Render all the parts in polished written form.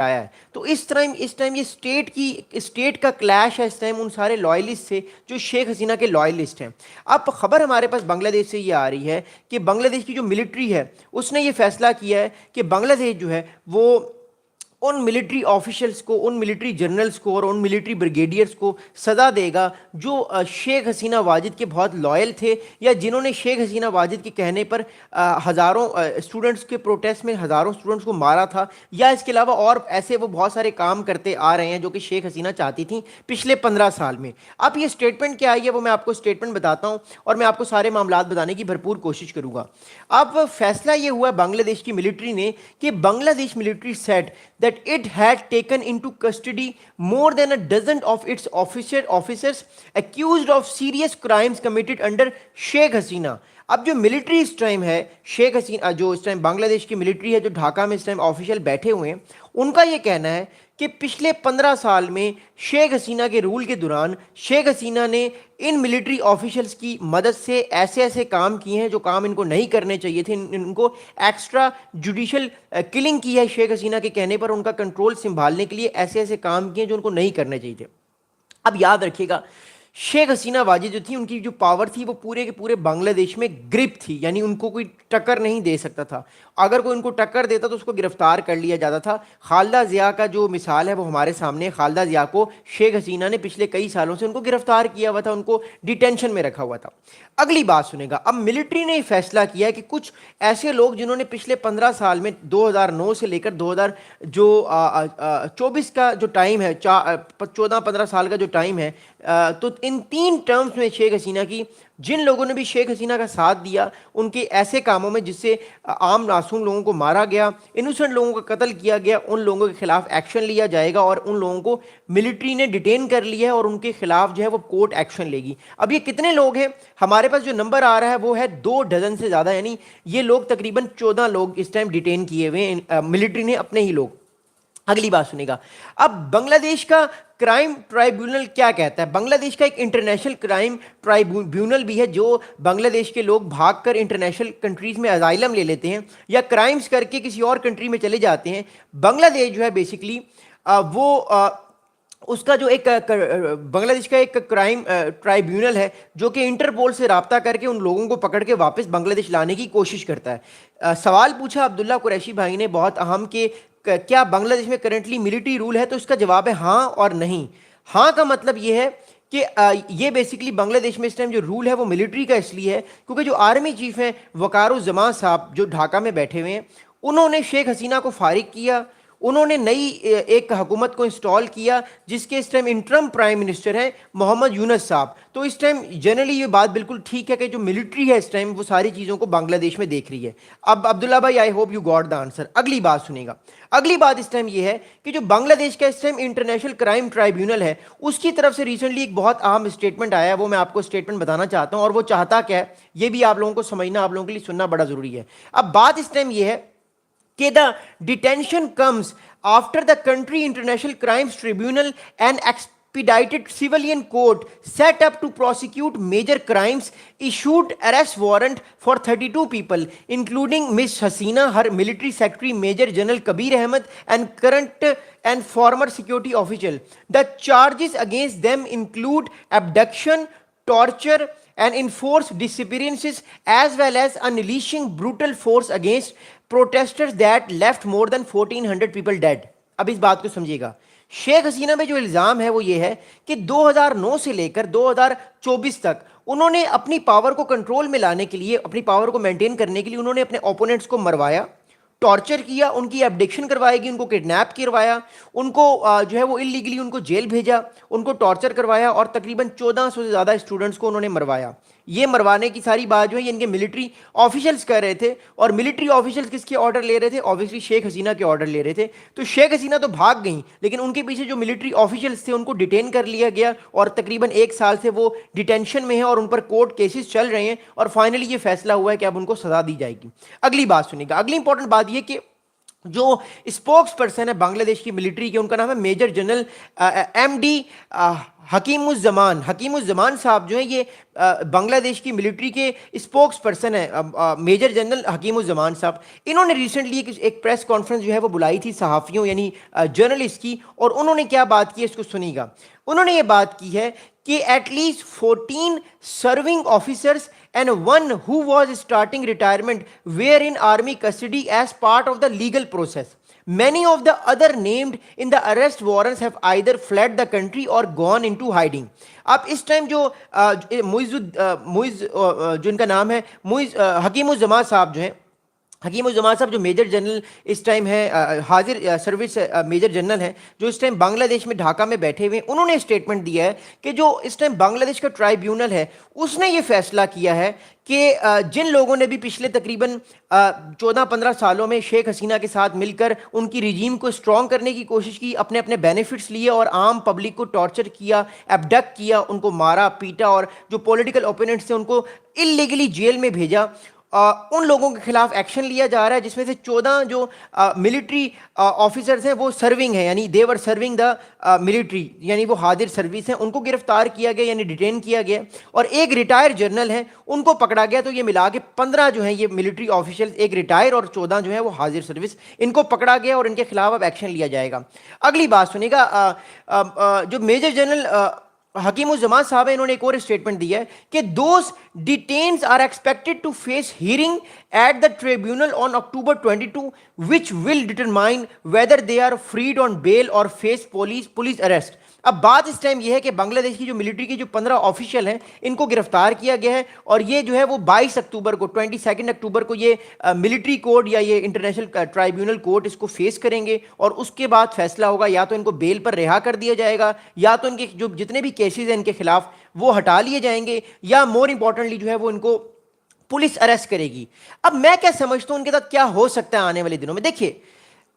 آیا ہے. تو اس ٹائم یہ اسٹیٹ کا کلیش ہے اس ٹائم ان سارے لائلسٹ سے جو شیخ حسینہ کے لائلسٹ ہیں. اب خبر ہمارے پاس بنگلہ دیش سے یہ آ رہی ہے کہ بنگلہ دیش کی جو ملٹری ہے اس نے یہ فیصلہ کیا ہے کہ بنگلہ دیش جو ہے وہ ان ملٹری آفیشلز کو، ان ملٹری جنرلز کو اور ان ملٹری بریگیڈیئرز کو سزا دے گا جو شیخ حسینہ واجد کے بہت لائل تھے، یا جنہوں نے شیخ حسینہ واجد کے کہنے پر ہزاروں اسٹوڈنٹس کے پروٹیسٹ میں ہزاروں اسٹوڈنٹس کو مارا تھا، یا اس کے علاوہ اور ایسے وہ بہت سارے کام کرتے آ رہے ہیں جو کہ شیخ حسینہ چاہتی تھیں پچھلے 15 سال میں. اب یہ اسٹیٹمنٹ کیا آئی ہے وہ میں آپ کو اسٹیٹمنٹ بتاتا ہوں اور میں آپ کو سارے معاملات بتانے کی بھرپور کوشش کروں گا. اب فیصلہ یہ ہوا بنگلہ دیش کی ملٹری نے کہ Bangladesh military set that it had taken into custody more than a dozen of its officers accused of serious crimes committed under Sheikh Hasina. اب جو ملٹری اس ٹائم ہے شیخ حسینہ، جو اس ٹائم بنگلہ دیش کی ملٹری ہے جو ڈھاکہ میں اس ٹائم آفیشیل بیٹھے ہوئے ہیں، ان کا یہ کہنا ہے کہ پچھلے 15 سال میں شیخ حسینہ کے رول کے دوران شیخ حسینہ نے ان ملٹری آفیشلز کی مدد سے ایسے ایسے کام کیے ہیں جو کام ان کو نہیں کرنے چاہیے تھے. ان کو ایکسٹرا جوڈیشل کلنگ کی ہے شیخ حسینہ کے کہنے پر، ان کا کنٹرول سنبھالنے کے لیے ایسے ایسے کام کیے ہیں جو ان کو نہیں کرنے چاہیے تھے. اب یاد رکھیے گا شیخ حسینہ واجد جو تھی، ان کی جو پاور تھی وہ پورے کے پورے بنگلہ دیش میں گرپ تھی، یعنی ان کو کوئی ٹکر نہیں دے سکتا تھا. اگر کوئی ان کو ٹکر دیتا تو اس کو گرفتار کر لیا جاتا تھا. خالدہ ضیاء کا جو مثال ہے وہ ہمارے سامنے ہے. خالدہ ضیاء کو شیخ حسینہ نے پچھلے کئی سالوں سے ان کو گرفتار کیا ہوا تھا، ان کو ڈیٹینشن میں رکھا ہوا تھا. اگلی بات سنے گا، اب ملٹری نے یہ فیصلہ کیا ہے کہ کچھ ایسے لوگ جنہوں نے پچھلے 15 سال میں 2009 سے لے کر 2024 کا جو ٹائم ہے، 14-15 سال کا جو ٹائم ہے، تو ان 3 ٹرمز میں شیخ حسینہ کی جن لوگوں نے بھی شیخ حسینہ کا ساتھ دیا ان کے ایسے کاموں میں جس سے عام معصوم لوگوں کو مارا گیا، انوسنٹ لوگوں کا قتل کیا گیا، ان لوگوں کے خلاف ایکشن لیا جائے گا اور ان لوگوں کو ملٹری نے ڈیٹین کر لیا ہے اور ان کے خلاف جو ہے وہ کورٹ ایکشن لے گی. اب یہ کتنے لوگ ہیں؟ ہمارے پاس جو نمبر آ رہا ہے وہ ہے 2 ڈزن سے زیادہ، یعنی یہ لوگ تقریباً 14 لوگ اس ٹائم ڈیٹین کیے ہوئے ہیں ملٹری نے اپنے ہی لوگ. اگلی بات سنے گا، اب بنگلہ دیش کا کرائم ٹرائیبیونل کیا کہتا ہے؟ بنگلہ دیش کا ایک انٹرنیشنل کرائم ٹرائیبیونل بھی ہے جو بنگلہ دیش کے لوگ بھاگ کر انٹرنیشنل کنٹریز میں ازائلم لے لیتے ہیں یا کرائمز کر کے کسی اور کنٹری میں چلے جاتے ہیں. بنگلہ دیش جو ہے بیسکلی وہ اس کا جو ایک بنگلہ دیش کا ایک کرائم ٹرائیبیونل ہے جو کہ انٹرپول سے رابطہ کر کے ان لوگوں کو پکڑ کے واپس بنگلہ دیش لانے کی کوشش کرتا ہے. سوال پوچھا عبداللہ قریشی بھائی نے بہت اہم کہ کیا بنگلہ دیش میں کرنٹلی ملٹری رول ہے؟ تو اس کا جواب ہے ہاں اور نہیں. ہاں کا مطلب یہ ہے کہ یہ بیسکلی بنگلہ دیش میں اس ٹائم جو رول ہے وہ ملٹری کا اس لیے ہے کیونکہ جو آرمی چیف ہیں وقار الزمان صاحب جو ڈھاکہ میں بیٹھے ہوئے ہیں، انہوں نے شیخ حسینہ کو فارغ کیا، انہوں نے نئی ایک حکومت کو انسٹال کیا جس کے اس ٹائم انٹرم پرائم منسٹر ہیں محمد یونس صاحب. تو اس ٹائم جنرلی یہ بات بالکل ٹھیک ہے کہ جو ملٹری ہے اس ٹائم وہ ساری چیزوں کو بنگلہ دیش میں دیکھ رہی ہے. اب عبداللہ بھائی I hope you got the answer. اگلی بات سنیں گا، اگلی بات اس ٹائم یہ ہے کہ جو بنگلہ دیش کا اس ٹائم انٹرنیشنل کرائم ٹرائیبیونل ہے اس کی طرف سے ریسنٹلی ایک بہت اہم اسٹیٹمنٹ آیا ہے، وہ میں آپ کو اسٹیٹمنٹ بتانا چاہتا ہوں اور وہ چاہتا کیا ہے یہ بھی آپ لوگوں کو سمجھنا، آپ لوگوں کے لیے سننا بڑا ضروری ہے. اب بات اس ٹائم یہ ہے کہ the detention comes after the country international crimes tribunal and expedited civilian court set up to prosecute major crimes issued arrest warrant for 32 people including Miss Hasina, her military secretary Major General Kabir Ahmed and current and former security official. The charges against them include abduction, torture and enforced disappearances as well as unleashing brutal force against protesters that left more than 1400 people dead. اب اس بات کو سمجھیے گا، شیخ حسینہ میں جو الزام ہے وہ یہ ہے کہ 2009 سے لے کر 2024 تک انہوں نے اپنی پاور کو کنٹرول میں لانے کے لیے، اپنی پاور کو مینٹین کرنے کے لیے انہوں نے اپنے اوپوننٹس کو مروایا، ٹارچر کیا، ان کی ایبڈکشن کروائی گی، ان کو کڈنیپ کروایا، ان کو جو ہے وہ انلیگلی ان کو جیل بھیجا، ان کو ٹارچر کروایا اور تقریباً 1400 سے زیادہ اسٹوڈنٹس کو انہوں نے مروایا. یہ مروانے کی ساری بات جو ہے یہ ان کے ملٹری آفیشلز کر رہے تھے اور ملٹری آفیشلز کس کے آرڈر لے رہے تھے؟ آبویسلی شیخ حسینہ کے آرڈر لے رہے تھے. تو شیخ حسینہ تو بھاگ گئیں لیکن ان کے پیچھے جو ملٹری آفیشلز تھے ان کو ڈیٹین کر لیا گیا اور تقریباً 1 سال سے وہ ڈیٹینشن میں ہیں اور ان پر کورٹ کیسز چل رہے ہیں اور فائنلی یہ فیصلہ ہوا ہے کہ اب ان کو سزا دی جائے گی. اگلی بات سنیں گا، اگلی امپورٹنٹ بات یہ کہ جو اسپوکس پرسن ہے بنگلہ دیش کی ملٹری کے، ان کا نام ہے میجر جنرل ایم ڈی حکیم الزمان صاحب جو ہیں یہ بنگلہ دیش کی ملٹری کے اسپوکس پرسن ہیں، میجر جنرل حکیم الزمان صاحب. انہوں نے ریسنٹلی ایک پریس کانفرنس جو ہے وہ بلائی تھی صحافیوں یعنی جرنلسٹ کی، اور انہوں نے کیا بات کی ہے اس کو سنیے گا. انہوں نے یہ بات کی ہے کہ at least 14 serving officers and one who was starting retirement were in army custody as part of the legal process. Many of the other named in the arrest warrants have either fled the country or gone into hiding. اب اس time جو جن کا نام ہے حکیم الزمان صاحب جو ہیں، حکیم الزمان صاحب جو میجر جنرل اس ٹائم ہے، حاضر سروس میجر جنرل ہیں، جو اس ٹائم بنگلہ دیش میں ڈھاکہ میں بیٹھے ہوئے ہیں، انہوں نے اسٹیٹمنٹ دیا ہے کہ جو اس ٹائم بنگلہ دیش کا ٹرائیبیونل ہے اس نے یہ فیصلہ کیا ہے کہ جن لوگوں نے بھی پچھلے تقریباً 14-15 سالوں میں شیخ حسینہ کے ساتھ مل کر ان کی رجیم کو اسٹرانگ کرنے کی کوشش کی، اپنے اپنے بینیفٹس لیے اور عام پبلک کو ٹارچر کیا، ایبڈکٹ کیا، ان کو مارا پیٹا، اور جو پولیٹیکل اوپوننٹس تھے ان کو اللیگلی جیل میں بھیجا، ان لوگوں کے خلاف ایکشن لیا جا رہا ہے، جس میں سے 14 جو ملٹری آفیسرز ہیں وہ سرونگ ہیں، یعنی دے ور سرونگ دا ملٹری، یعنی وہ حاضر سروس ہیں، ان کو گرفتار کیا گیا یعنی ڈیٹین کیا گیا، اور ایک ریٹائر جنرل ہیں ان کو پکڑا گیا. تو یہ ملا کے 15 جو ہیں یہ ملٹری آفیشلز، ایک ریٹائر اور 14 جو ہیں وہ حاضر سروس، ان کو پکڑا گیا اور ان کے خلاف اب ایکشن لیا جائے گا. اگلی بات سنیے گا، جو میجر جنرل حکیم الزمان صاحب ہیں، انہوں نے ایک اور اسٹیٹمنٹ دیا ہے کہ those detainees are expected to face hearing at the tribunal on October 22 which will determine whether they are freed on bail or face police arrest. اب بات اس ٹائم یہ ہے کہ بنگلہ دیش کی جو ملٹری کے جو 15 آفیشل ہیں ان کو گرفتار کیا گیا ہے، اور یہ جو ہے وہ 22 اکتوبر کو 22 اکتوبر کو یہ ملٹری کورٹ یا یہ انٹرنیشنل ٹرائیبیونل کورٹ اس کو فیس کریں گے، اور اس کے بعد فیصلہ ہوگا، یا تو ان کو بیل پر رہا کر دیا جائے گا، یا تو ان کے جو جتنے بھی کیسز ہیں ان کے خلاف وہ ہٹا لیے جائیں گے، یا مور امپورٹنٹلی جو ہے وہ ان کو پولیس اریسٹ کرے گی. اب میں کیا سمجھتا ہوں ان کے ساتھ کیا ہو سکتا ہے آنے والے دنوں میں. دیکھیے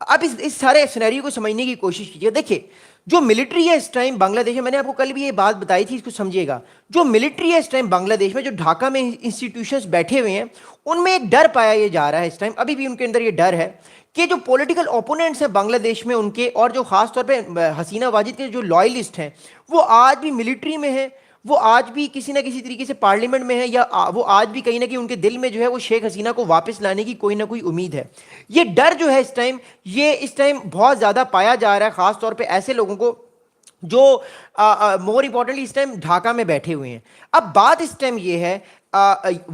اب اس سارے سینیریو کو سمجھنے کی کوشش کیجیے. دیکھیے جو ملٹری ہے اس ٹائم بنگلہ دیش میں، میں نے آپ کو کل بھی یہ بات بتائی تھی، اس کو سمجھیے گا، جو ملٹری ہے اس ٹائم بنگلہ دیش میں، جو ڈھاکہ میں انسٹیٹیوشنز بیٹھے ہوئے ہیں، ان میں ایک ڈر پایا یہ جا رہا ہے اس ٹائم، ابھی بھی ان کے اندر یہ ڈر ہے کہ جو پولیٹیکل اوپوننٹس ہیں بنگلہ دیش میں ان کے، اور جو خاص طور پہ حسینہ واجد کے جو لائلسٹ ہیں، وہ آج بھی ملٹری میں ہیں، وہ آج بھی کسی نہ کسی طریقے سے پارلیمنٹ میں ہے، یا وہ آج بھی کہیں نہ کہیں ان کے دل میں جو ہے وہ شیخ حسینہ کو واپس لانے کی کوئی نہ کوئی امید ہے. یہ ڈر جو ہے اس ٹائم بہت زیادہ پایا جا رہا ہے، خاص طور پہ ایسے لوگوں کو جو مور امپورٹنٹلی اس ٹائم ڈھاکہ میں بیٹھے ہوئے ہیں. اب بات اس ٹائم یہ ہے،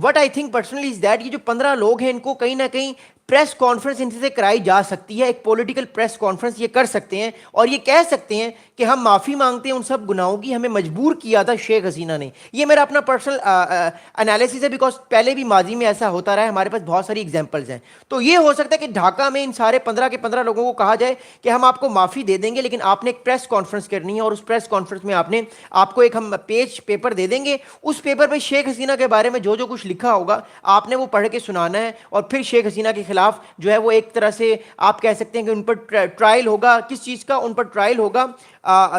what I think personally is that, یہ جو 15 لوگ ہیں ان کو کہیں نہ کہیں پریس کانفرنس ان سے کرائی جا سکتی ہے، ایک پولیٹیکل پریس کانفرنس یہ کر سکتے ہیں اور یہ کہہ سکتے ہیں کہ ہم معافی مانگتے ہیں ان سب گناہوں کی، ہمیں مجبور کیا تھا شیخ حسینہ نے. یہ میرا اپنا پرسنل انالیسس ہے، بیکاز پہلے بھی ماضی میں ایسا ہوتا رہا ہے، ہمارے پاس بہت ساری ایگزامپلز ہیں. تو یہ ہو سکتا ہے کہ ڈھاکہ میں ان سارے 15 کے 15 لوگوں کو کہا جائے کہ ہم آپ کو معافی دے دیں گے، لیکن آپ نے ایک پریس کانفرنس کرنی ہے، اور اس پریس کانفرنس میں آپ کو ایک ہم پیپر دے دیں گے، اس پیپر میں شیخ حسینہ کے بارے میں جو کچھ لکھا ہوگا آپ نے وہ پڑھ کے سنانا ہے، اور پھر شیخ حسینہ کے خلاف جو ہے وہ ایک طرح سے آپ کہہ سکتے ہیں کہ ان پر ٹرائل ہوگا. کس چیز کا ان پر ٹرائل ہوگا؟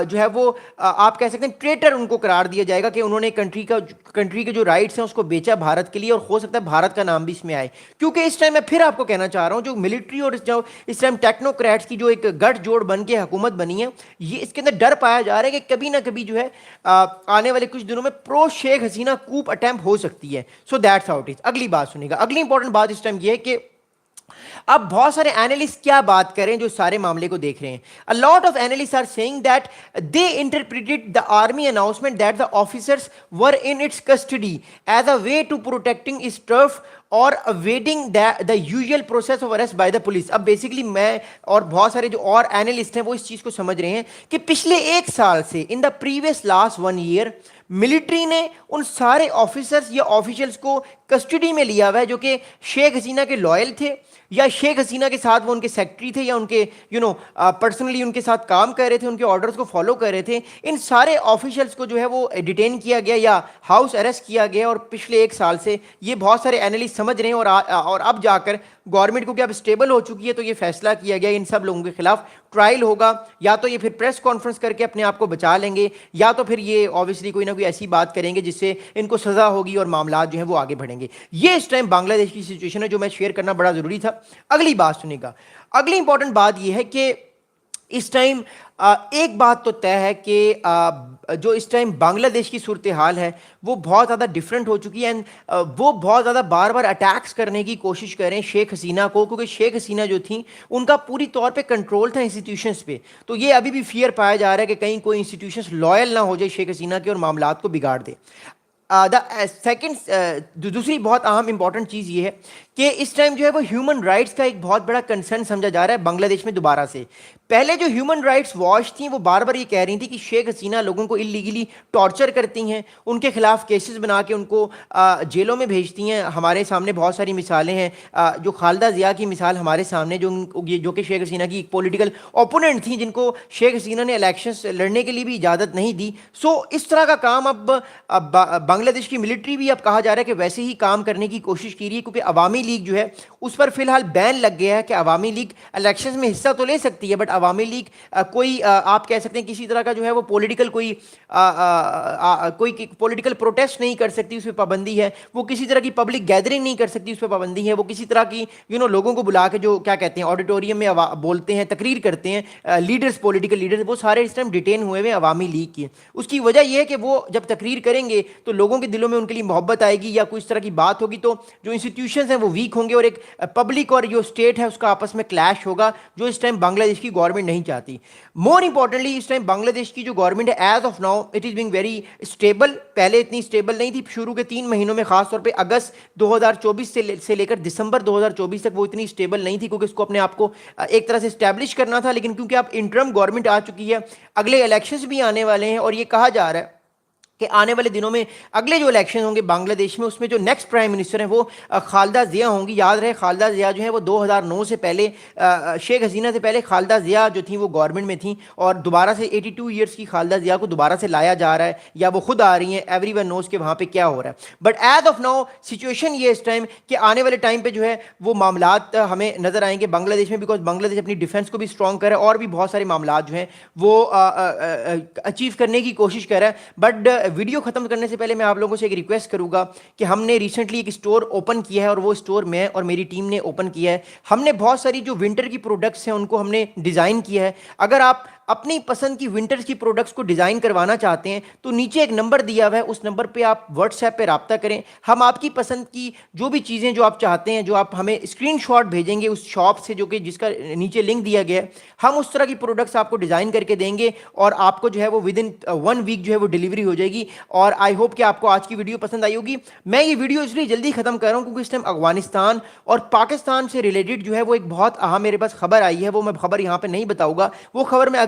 جو ہے وہ آپ کہہ سکتے ہیں ٹریٹر ان کو قرار دیا جائے گا کہ انہوں نے کنٹری کے جو رائٹس ہیں اس کو بیچا بھارت کے لیے، اور ہو سکتا ہے بھارت کا نام بھی اس میں آئے. کیونکہ اس ٹائم میں پھر آپ کو کہنا چاہ رہا ہوں، جو ملٹری اور اس ٹائم ٹیکنوکریٹس کی جو ایک گٹھ جوڑ بن کے حکومت بنی ہے، یہ اس کے اندر ڈر پایا جا رہا ہے کہ کبھی نہ کبھی جو ہے آنے والے کچھ دنوں میں پرو شیخ حسینہ کوپ اٹیمپٹ ہو سکتی ہے. So that's how it is. اگلی بات سنیے گا، اگلی امپورٹنٹ بات اس ٹائم یہ ہے کہ اب بہت سارے اینالسٹ کیا بات کریں جو سارے معاملے کو دیکھ رہے ہیں. A lot of analysts are saying that they interpreted the army announcement that the officers were in its custody as a way to protecting its turf or awaiting the usual process of arrest by the police. اب basically میں اور بہت سارے جو اور analyst ہیں وہ اس چیز کو سمجھ رہے ہیں کہ پچھلے ایک سال سے in the previous last 1 year military نے ان سارے آفیسرز یا آفیشلز کو کسٹڈی میں لیا ہوا ہے جو کہ شیخ حسینہ کے لائل تھے، یا شیخ حسینہ کے ساتھ وہ ان کے سیکٹری تھے، یا ان کے پرسنلی ان کے ساتھ کام کر رہے تھے، ان کے آرڈرز کو فالو کر رہے تھے. ان سارے آفیشلز کو جو ہے وہ ڈیٹین کیا گیا یا ہاؤس اریسٹ کیا گیا، اور پچھلے ایک سال سے یہ بہت سارے اینالسٹ سمجھ رہے ہیں، اور اب جا کر گورنمنٹ کو کہ اب اسٹیبل ہو چکی ہے تو یہ فیصلہ کیا گیا ان سب لوگوں کے خلاف ٹرائل ہوگا، یا تو یہ پھر پریس کانفرنس کر کے اپنے آپ کو بچا لیں گے، یا تو پھر یہ آبویسلی کوئی نہ کوئی ایسی بات کریں گے جس سے ان کو سزا ہوگی اور معاملات جو ہیں وہ آگے بڑھیں گے۔ یہ اس ٹائم بنگلہ دیش کی سچویشن ہے جو میں شیئر کرنا بڑا ضروری تھا۔ اگلی بات سنیں گا، اگلی امپورٹنٹ بات یہ ہے کہ اس ٹائم ایک بات تو طے ہے کہ جو اس ٹائم بنگلہ دیش کی صورتحال ہے وہ بہت زیادہ ڈیفرنٹ ہو چکی ہے، وہ بہت زیادہ بار بار اٹیکس کرنے کی کوشش کر رہے ہیں شیخ حسینہ کو، کیونکہ شیخ حسینہ جو تھیں ان کا پوری طور پہ کنٹرول تھا انسٹیٹیوشنز پہ، تو یہ ابھی بھی فیئر پایا جا رہا ہے کہ کہیں کوئی انسٹیٹیوشنز لائل نہ ہو جائے شیخ حسینہ کے اور معاملات کو بگاڑ دے۔ سیکنڈ دوسری بہت اہم امپورٹنٹ چیز یہ ہے کہ اس ٹائم جو ہے وہ ہیومن رائٹس کا ایک بہت بڑا کنسرن سمجھا جا رہا ہے بنگلہ دیش میں دوبارہ سے۔ پہلے جو ہیومن رائٹس واچ تھیں وہ بار بار یہ کہہ رہی تھی کہ شیخ حسینہ لوگوں کو انلیگلی ٹارچر کرتی ہیں، ان کے خلاف کیسز بنا کے ان کو جیلوں میں بھیجتی ہیں۔ ہمارے سامنے بہت ساری مثالیں ہیں، جو خالدہ ضیاء کی مثال ہمارے سامنے، جو کہ شیخ حسینہ کی ایک پولیٹیکل اوپوننٹ تھیں جن کو شیخ حسینہ نے الیکشنز لڑنے کے لیے بھی اجازت نہیں دی۔ سو اس طرح کا کام اب بنگلہ دیش کی ملٹری بھی اب کہا جا رہا ہے کہ ویسے ہی کام کرنے کی کوشش کی رہی ہے، کیونکہ عوامی لیگ جو ہے اس پر فی الحال بین لگ گیا ہے کہ عوامی لیگ الیکشنز میں حصہ تو لے سکتی ہے، بٹ عوامی لیگ کوئی آپ کہہ سکتے ہیں کسی طرح کا جو ہے وہ پولیٹیکل کوئی پولیٹیکل پروٹیسٹ نہیں کر سکتی، اس پہ پابندی ہے۔ وہ کسی طرح کی پبلک گیدرنگ نہیں کر سکتی، اس پہ پابندی ہے۔ وہ کسی طرح کی لوگوں کو بلا کے جو کیا کہتے ہیں آڈیٹوریم میں بولتے ہیں، تقریر کرتے ہیں لیڈرز، پولیٹیکل لیڈرز، وہ سارے اس ٹائم ڈیٹین ہوئے ہیں عوامی لیگ کی۔ اس کی وجہ یہ ہے کہ وہ جب تقریر کریں گے تو لوگوں کے دلوں میں ان کے لیے محبت آئے گی، یا کوئی اس طرح کی بات ہوگی تو جو انسٹیٹیوشنز ہیں وہ ویک ہوں گے، اور ایک پبلک اور جو اسٹیٹ ہے اس کا آپس میں کلیش ہوگا، جو اس ٹائم بنگلہ دیش کی گورنمنٹ نہیں چاہتی۔ مور امپورٹنٹلی اس ٹائم بنگلہ دیش کی جو گورنمنٹ ہے as of now it is being very stable. پہلے اتنی اسٹیبل نہیں تھی، شروع کے 3 مہینوں میں خاص طور پہ اگست 2024 سے لے کر دسمبر 2024 تک وہ اتنی اسٹیبل نہیں تھی، کیونکہ اس کو اپنے آپ کو ایک طرح سے اسٹیبلش کرنا تھا۔ لیکن کیونکہ اب انٹرم گورنمنٹ آ چکی ہے، اگلے الیکشنز بھی آنے والے ہیں، اور یہ کہا جا رہا ہے کہ آنے والے دنوں میں اگلے جو الیکشن ہوں گے بنگلہ دیش میں، اس میں جو نیکسٹ پرائم منسٹر ہیں وہ خالدہ ضیاء ہوں گی۔ یاد رہے خالدہ ضیاء جو ہیں وہ 2009 سے پہلے، شیخ حسینہ سے پہلے خالدہ ضیاء جو تھیں وہ گورنمنٹ میں تھیں، اور دوبارہ سے 82 ایئرس کی خالدہ ضیاء کو دوبارہ سے لایا جا رہا ہے، یا وہ خود آ رہی ہیں، ایوری ون نوز کہ وہاں پہ کیا ہو رہا ہے۔ But as of now situation یہ اس ٹائم کہ آنے والے ٹائم پہ جو ہے وہ معاملات ہمیں نظر آئیں گے بنگلہ دیش میں، بیکاز بنگلہ دیش اپنی ڈیفینس کو بھی اسٹرانگ کر رہا ہے، اور بھی بہت سارے معاملات جو ہیں وہ اچیو کرنے کی کوشش کر رہا ہے۔ بٹ ویڈیو ختم کرنے سے پہلے میں آپ لوگوں سے ایک ریکویسٹ کروں گا کہ ہم نے ریسنٹلی ایک اسٹور اوپن کیا ہے، اور وہ اسٹور میں اور میری ٹیم نے اوپن کیا ہے۔ ہم نے بہت ساری جو ونٹر کی پروڈکٹس ہیں ان کو ہم نے ڈیزائن کیا ہے۔ اگر آپ اپنی پسند کی ونٹرز کی پروڈکٹس کو ڈیزائن کروانا چاہتے ہیں تو نیچے ایک نمبر دیا ہوا ہے، اس نمبر پہ آپ واٹس ایپ پہ رابطہ کریں۔ ہم آپ کی پسند کی جو بھی چیزیں جو آپ چاہتے ہیں، جو آپ ہمیں اسکرین شاٹ بھیجیں گے اس شاپ سے، جو کہ جس کا نیچے لنک دیا گیا ہے، ہم اس طرح کی پروڈکٹس آپ کو ڈیزائن کر کے دیں گے، اور آپ کو جو ہے وہ ود ان 1 ویک جو ہے وہ ڈیلیوری ہو جائے گی۔ اور آئی ہوپ کہ آپ کو آج کی ویڈیو پسند آئی ہوگی۔ میں یہ ویڈیو اس لیے جلدی ختم کر رہا ہوں کیونکہ اس ٹائم افغانستان اور پاکستان سے ریلیٹڈ جو ہے وہ ایک بہت اہم میرے پاس خبر آئی ہے، وہ میں خبر یہاں پہ نہیں بتاؤں گا، وہ خبر میں